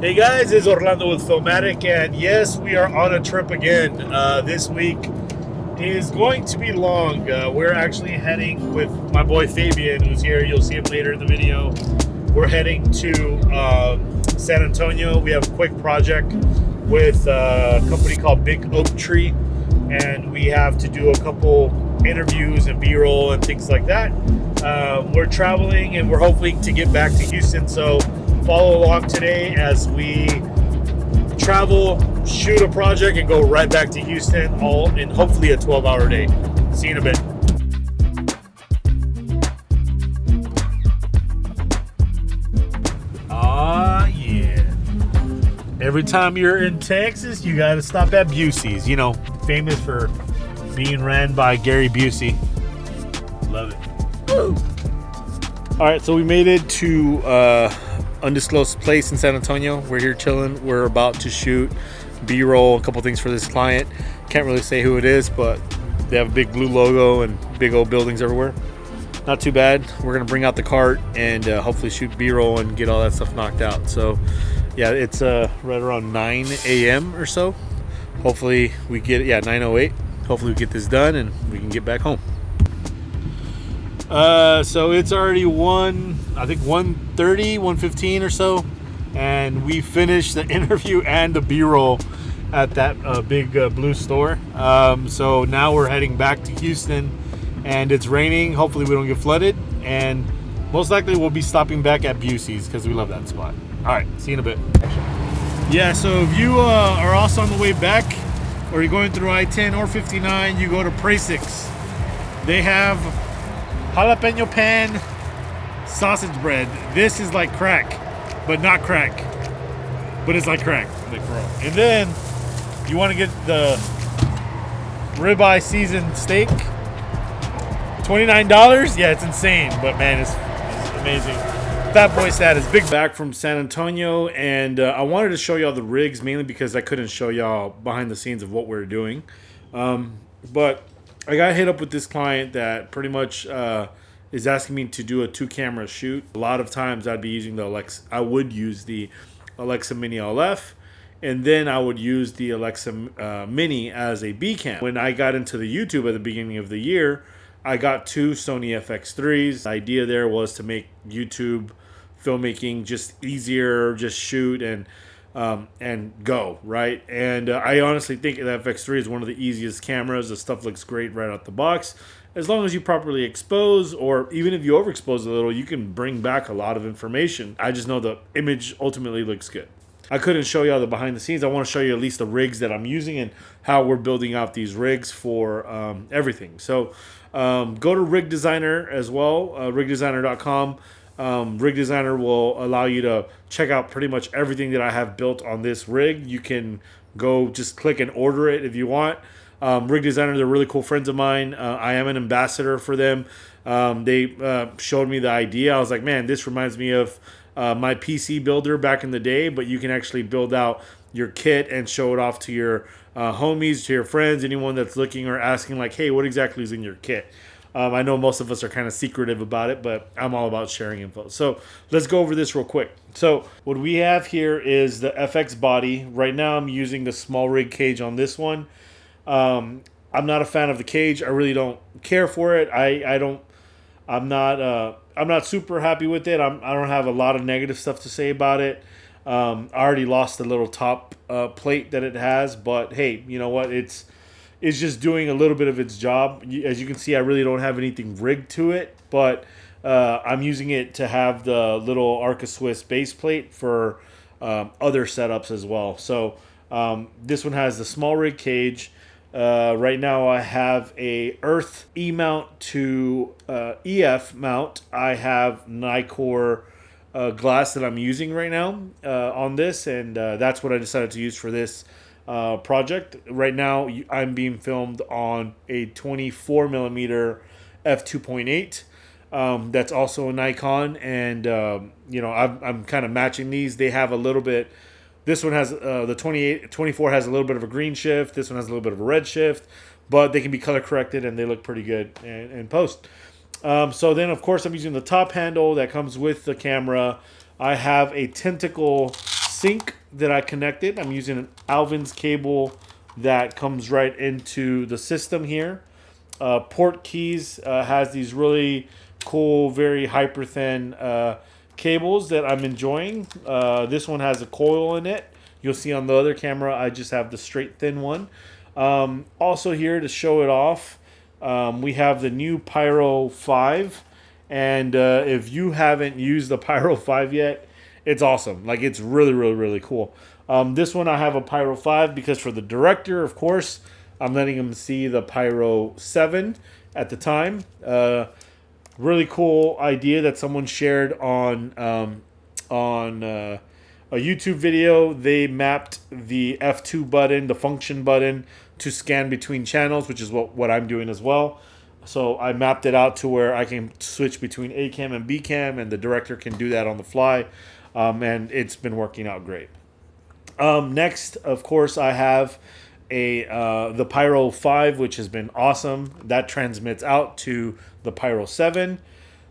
Hey guys, it's Orlando with Filmatic, and yes, we are on a trip again. This week is going to be long. We're actually heading with my boy Fabian, who's here. You'll see him later in the video. We're heading to San Antonio. We have a quick project with a company called Big Oak Tree, and we have to do a couple interviews and B-roll and things like that. We're traveling, and we're hoping to get back to Houston, so follow along today as we travel, shoot a project, and go right back to Houston, all in hopefully a 12-hour day. See you in a bit. Yeah. Every time you're in Texas, you got to stop at Busey's. You know, famous for being ran by Gary Busey. Love it. Woo. All right, so we made it to undisclosed place in San Antonio. We're here chilling. We're about to shoot B-roll, a couple things for this client. Can't really say who it is, but they have a big blue logo and big old buildings everywhere. Not too bad. We're gonna bring out the cart and hopefully shoot B-roll and get all that stuff knocked out. So yeah, it's right around 9 a.m. or so. Hopefully we get 9:08. Hopefully we get this done and we can get back home. So it's already 1:30, 1:15 or so, and we finished the interview and the B-roll at that big blue store. So now we're heading back to Houston, and it's raining. Hopefully we don't get flooded, and most likely we'll be stopping back at Busey's because we love that spot. All right, see you in a bit. Yeah, so if you are also on the way back, or you're going through I-10 or 59, you go to Prasix. They have jalapeno pan sausage bread. This is like crack, but not crack. But it's like crack. Like for real. And then you want to get the ribeye seasoned steak. $29? Yeah, it's insane. But man, it's amazing. Fat boy status. Big back from San Antonio, and I wanted to show y'all the rigs mainly because I couldn't show y'all behind the scenes of what we're doing. But I got hit up with this client that pretty much is asking me to do a 2-camera shoot. A lot of times I'd be using the Alexa. I would use the Alexa Mini LF, and then I would use the Alexa Mini as a B cam. When I got into the YouTube at the beginning of the year, I got 2 Sony FX3s. The idea there was to make YouTube filmmaking just easier, just shoot and go, right? And I honestly think the FX3 is one of the easiest cameras. The stuff looks great right out the box. As long as you properly expose, or even if you overexpose a little, you can bring back a lot of information. I just know the image ultimately looks good. I couldn't show you all the behind the scenes. I want to show you at least the rigs that I'm using and how we're building out these rigs for everything. So go to RIGDESIGNER as well, RIGDESIGNER.com. RIGDESIGNER will allow you to check out pretty much everything that I have built on this rig. You can go just click and order it if you want. RIGDESIGNER, they're really cool friends of mine. I am an ambassador for them. They showed me the idea. I was like, man, this reminds me of my PC builder back in the day, but you can actually build out your kit and show it off to your homies, to your friends, anyone that's looking or asking like, hey, what exactly is in your kit? I know most of us are kind of secretive about it, but I'm all about sharing info. So let's go over this real quick. So what we have here is the FX body. Right now I'm using the small rig cage on this one. I'm not a fan of the cage. I really don't care for it. I'm not super happy with it. I don't have a lot of negative stuff to say about it. I already lost the little top plate that it has, but hey, you know what? It's just doing a little bit of its job. As you can see, I really don't have anything rigged to it, but I'm using it to have the little Arca Swiss base plate for other setups as well. So this one has the small rig cage. Right now I have a Earth E mount to EF mount. I have Nikkor glass that I'm using right now on this, and that's what I decided to use for this project. Right now I'm being filmed on a 24 millimeter f2.8. That's also a Nikon, and I'm kind of matching these. They have a little bit. This one has the 24 has a little bit of a green shift. This one has a little bit of a red shift, but they can be color corrected and they look pretty good in post. So then, of course, I'm using the top handle that comes with the camera. I have a tentacle sync that I connected. I'm using an Alvin's cable that comes right into the system here. Port keys has these really cool, very hyper thin cables that I'm enjoying. This one has a coil in it. You'll see on the other camera I just have the straight thin one. Also here to show it off, we have the new Pyro 5. And if you haven't used the Pyro 5 yet, it's awesome. Like, it's really, really, really cool. This one I have a Pyro 5 because for the director, of course, I'm letting him see the Pyro 7 at the time. Really cool idea that someone shared on a YouTube video. They mapped the F2 button, the function button, to scan between channels, which is what I'm doing as well. So I mapped it out to where I can switch between A cam and B cam, and the director can do that on the fly. And it's been working out great. Next, of course, I have the Pyro 5, which has been awesome. That transmits out to the Pyro 7.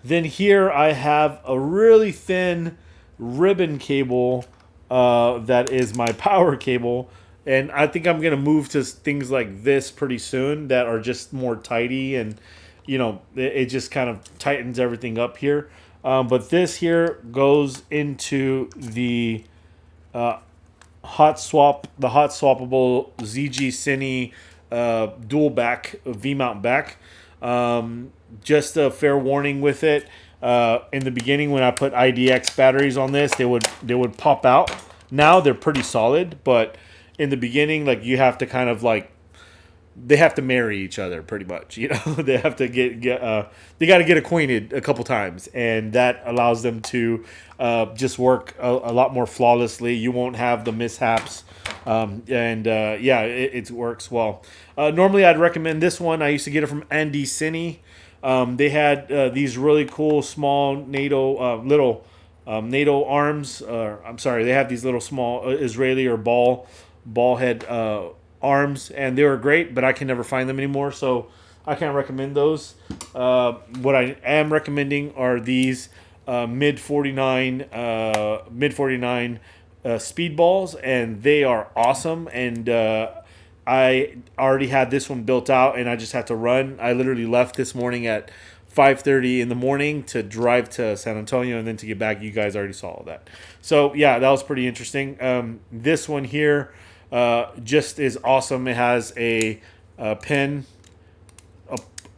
Then here I have a really thin ribbon cable that is my power cable. And I think I'm going to move to things like this pretty soon that are just more tidy, and, you know, it just kind of tightens everything up here. But this here goes into the hot swappable ZG Cine dual back V-mount back. Just a fair warning with it. In the beginning, when I put IDX batteries on this, they would pop out. Now they're pretty solid, but in the beginning, like, you have to kind of like, they have to marry each other pretty much. You know, they have to they got to get acquainted a couple times, and that allows them to just work a lot more flawlessly. You won't have the mishaps, yeah, it works well. Normally, I'd recommend this one. I used to get it from Andy Cine. They had these really cool small NATO NATO arms. I'm sorry, they have these little small Israeli or ball head arms, and they were great, but I can never find them anymore, so I can't recommend those. What I am recommending are these mid 49 speed balls, and they are awesome. And I already had this one built out, and I just had to run. I literally left this morning at 5:30 in the morning to drive to San Antonio, and then to get back. You guys already saw all that. So yeah, that was pretty interesting. This one here just is awesome. It has a pin,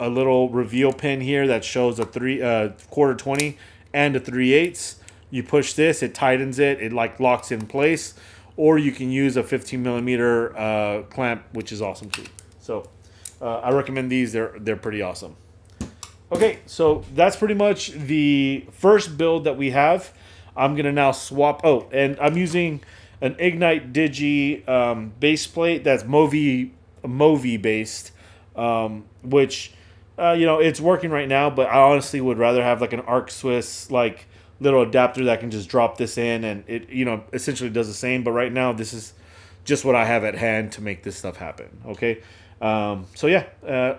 a little reveal pin here that shows a quarter 20 and a 3/8. You push this, it tightens it, it like locks in place, or you can use a 15 millimeter clamp, which is awesome too. So I recommend these. They're pretty awesome. Okay, so that's pretty much the first build that we have. I'm gonna now swap. Oh, and I'm using an Ignite Digi base plate that's Movi based, which you know, it's working right now. But I honestly would rather have like an Arc Swiss like little adapter that can just drop this in, and it, you know, essentially does the same. But right now, this is just what I have at hand to make this stuff happen. Okay, so yeah,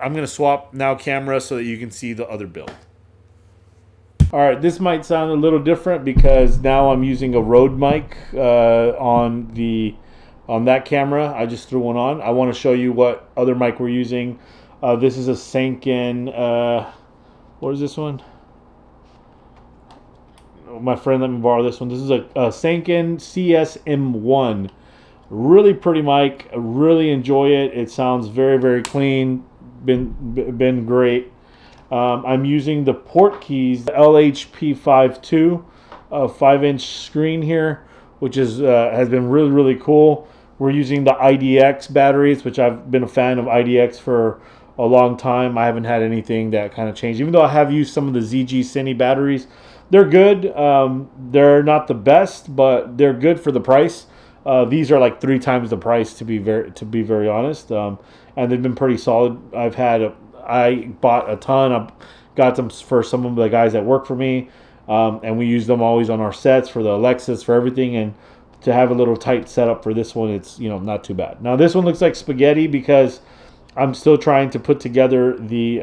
I'm gonna swap now camera so that you can see the other build. All right, this might sound a little different because now I'm using a Rode mic on that camera. I just threw one on. I want to show you what other mic we're using. This is a Sanken. What is this one? Oh, my friend let me borrow this one. This is a Sanken CSM1. Really pretty mic. I really enjoy it. It sounds very, very clean. Been great. I'm using the port keys, the LHP52 5-inch screen here, which is has been really, really cool. We're using the IDX batteries, which I've been a fan of IDX for a long time. I haven't had anything that kind of changed. Even though I have used some of the ZG Cine batteries, they're good. They're not the best, but they're good for the price. These are like 3 times the price, to be very honest, and they've been pretty solid. I bought a ton. I got them for some of the guys that work for me, and we use them always on our sets for the Alexis, for everything. And to have a little tight setup for this one, it's, you know, not too bad. Now this one looks like spaghetti because I'm still trying to put together the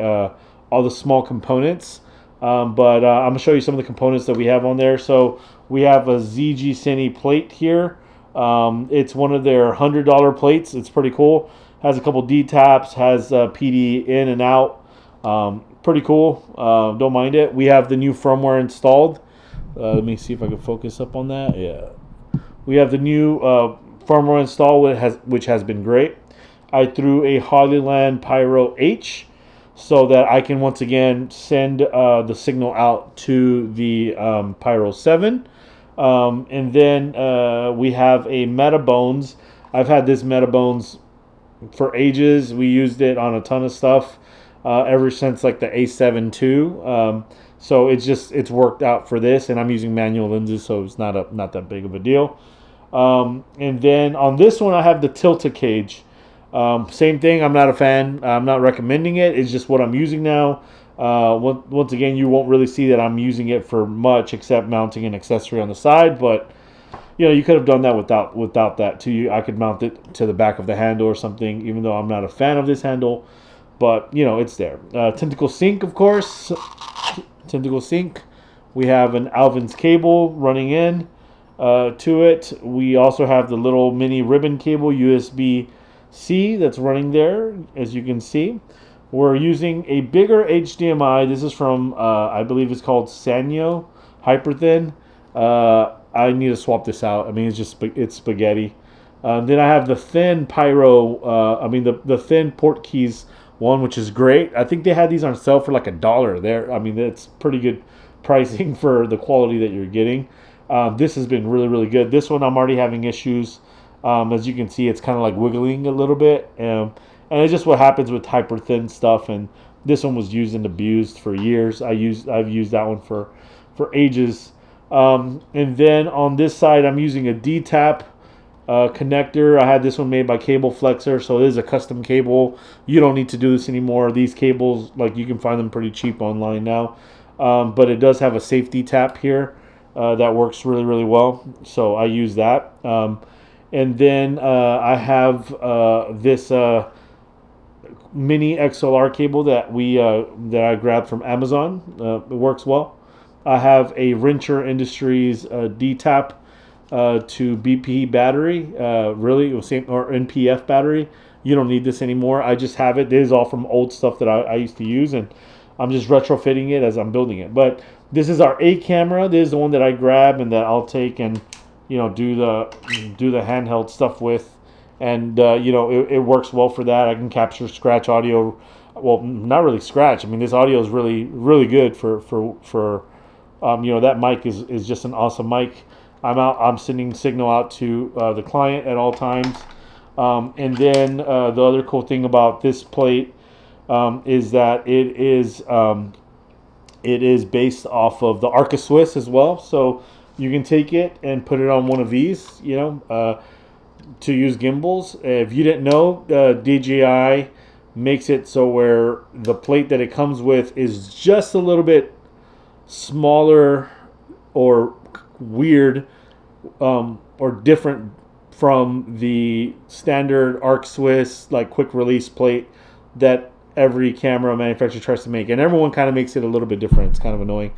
all the small components. But I'm gonna show you some of the components that we have on there. So we have a ZG Cine plate here. It's one of their $100 plates. It's pretty cool. Has a couple D taps. Has PD in and out. Pretty cool. Don't mind it. We have the new firmware installed. Let me see if I can focus up on that. Yeah, we have the new firmware installed, which has been great. I threw a Hollyland Pyro H so that I can once again send the signal out to the Pyro 7. And then we have a Metabones. I've had this Metabones for ages. We used it on a ton of stuff ever since like the A7 II. So it's worked out for this, and I'm using manual lenses, so it's not that big of a deal. And then on this one, I have the Tilta cage. Same thing. I'm not a fan. I'm not recommending it. It's just what I'm using now. Once again, you won't really see that I'm using it for much except mounting an accessory on the side. But you could have done that without that too. I could mount it to the back of the handle or something. Even though I'm not a fan of this handle, but it's there. Tentacle sync, of course. Tentacle sync. We have an Alvin's cable running in to it. We also have the little mini ribbon cable USB-C that's running there, as you can see. We're using a bigger HDMI. This is from, I believe it's called Sanyo Hyperthin. I need to swap this out. I mean, it's spaghetti. Then I have the thin Pyro, the thin Portkeys one, which is great. I think they had these on sale for like $1 there. I mean, that's pretty good pricing for the quality that you're getting. This has been really, really good. This one I'm already having issues. As you can see, it's kind of like wiggling a little bit. And it's just what happens with hyper thin stuff. And this one was used and abused for years. I've used that one for ages. And then on this side, I'm using a D-tap connector. I had this one made by Cable Flexor, so it is a custom cable. You don't need to do this anymore. These cables, like, you can find them pretty cheap online now. But it does have a safety tap here that works really, really well. So I use that. And then I have this mini XLR cable that I grabbed from Amazon. It works well. I have a Rincher Industries D-tap to BP battery, really, or NPF battery. You don't need this anymore. I just have it. This is all from old stuff that I used to use, and I'm just retrofitting it as I'm building it. But this is our A camera. This is the one that I grab and that I'll take and do the handheld stuff with, and it works well for that. I can capture scratch audio. Well, not really scratch. I mean, this audio is really, really good for that mic is just an awesome mic. I'm sending signal out to the client at all times. And then the other cool thing about this plate is that it is based off of the Arca Swiss as well. So you can take it and put it on one of these, to use gimbals. If you didn't know, DJI makes it so where the plate that it comes with is just a little bit smaller or weird or different from the standard Arc Swiss like quick release plate that every camera manufacturer tries to make, and everyone kind of makes it a little bit different. It's kind of annoying.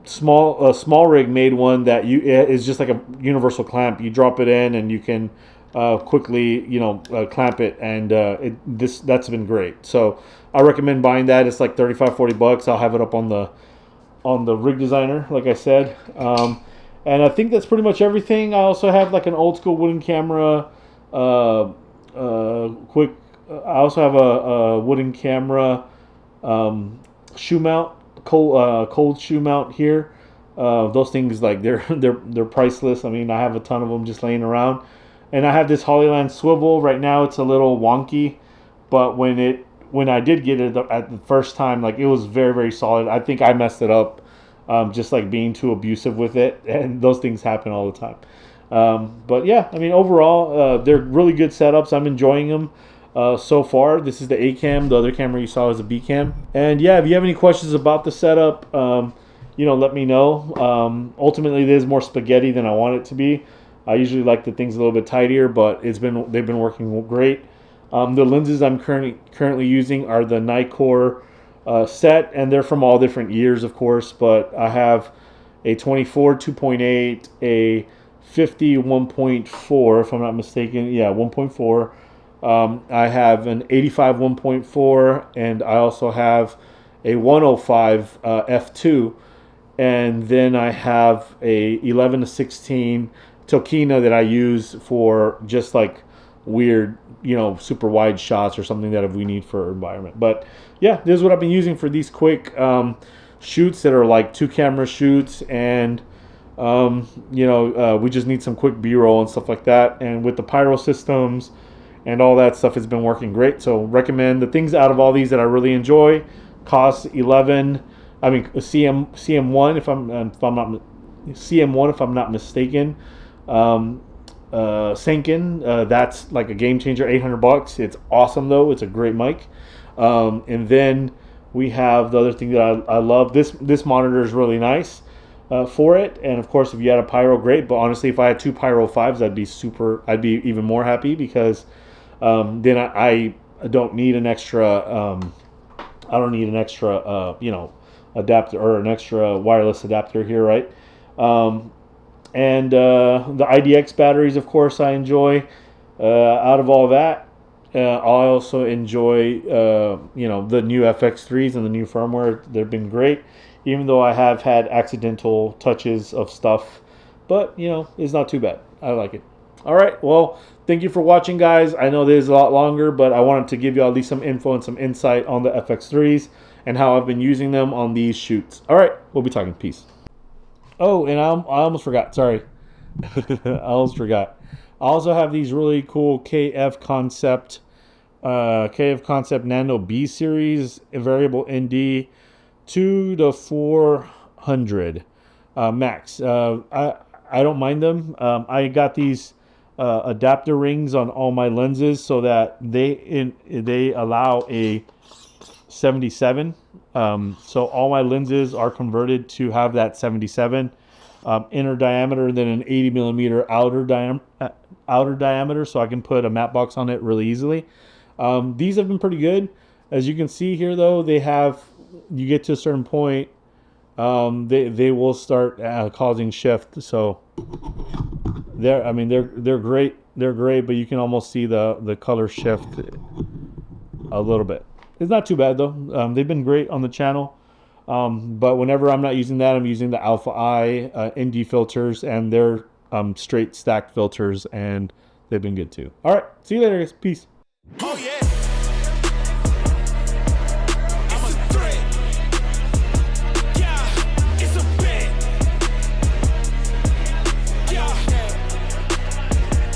Small Rig made one that is just like a universal clamp. You drop it in and you can quickly clamp it, and that's been great. So I recommend buying that. It's like $35-40. I'll have it up on the RIGDESIGNER, like I said. And I think that's pretty much everything. I also have like an old school wooden camera. I also have a wooden camera shoe mount, cold shoe mount here. Those things, like, they're priceless. I mean, I have a ton of them just laying around. And I have this Hollyland swivel. Right now it's a little wonky, but when I did get it at the first time, like, it was very, very solid. I think I messed it up, just like being too abusive with it, and those things happen all the time. But yeah, I mean, overall, they're really good setups. I'm enjoying them so far. This is the A cam. The other camera you saw is a B cam. And yeah, if you have any questions about the setup, let me know. Ultimately, it is more spaghetti than I want it to be. I usually like the things a little bit tidier, but they've been working great. The lenses I'm currently using are the Nikkor set, and they're from all different years, of course. But I have a 24 2.8, a 50 1.4, if I'm not mistaken. Yeah, 1.4. I have an 85 1.4, and I also have a 105 f2, and then I have a 11 to 16 Tokina that I use for just like weird, super wide shots or something that if we need for environment. But yeah, this is what I've been using for these quick shoots that are like 2-camera shoots, and we just need some quick B-roll and stuff like that. And with the pyro systems and all that stuff, it's been working great. So recommend the things out of all these that I really enjoy. Cost 11. I mean CM1 if I'm not CM1 if I'm not mistaken. Senkin, that's like a game changer, $800. It's awesome though. It's a great mic. And then we have the other thing that I love. This monitor is really nice for it. And of course, if you had a pyro, great. But honestly, if I had 2 pyro 5s, I'd be even more happy, because then I don't need an extra. I don't need an extra, adapter, or an extra wireless adapter here, right? And the IDX batteries, of course, I enjoy. Out of all that, I also enjoy, the new FX3s and the new firmware. They've been great, even though I have had accidental touches of stuff. But, it's not too bad. I like it. All right, well, thank you for watching, guys. I know this is a lot longer, but I wanted to give you at least some info and some insight on the FX3s and how I've been using them on these shoots. All right, we'll be talking. Peace. Oh, and I almost forgot. Sorry. I almost forgot. I also have these really cool KF Concept Nano B series variable ND 2 to 400 max. I don't mind them. I got these adapter rings on all my lenses so that they allow a 77. So all my lenses are converted to have that 77 inner diameter, and then an 80 millimeter outer diameter, so I can put a matte box on it really easily. These have been pretty good. As you can see here, though, you get to a certain point, they will start causing shift. So they're great. They're great, but you can almost see the color shift a little bit. It's not too bad though. They've been great on the channel. But whenever I'm not using that, I'm using the Alpha I ND filters, and they're straight stacked filters, and they've been good too. All right, see you later, guys. Peace. Oh yeah.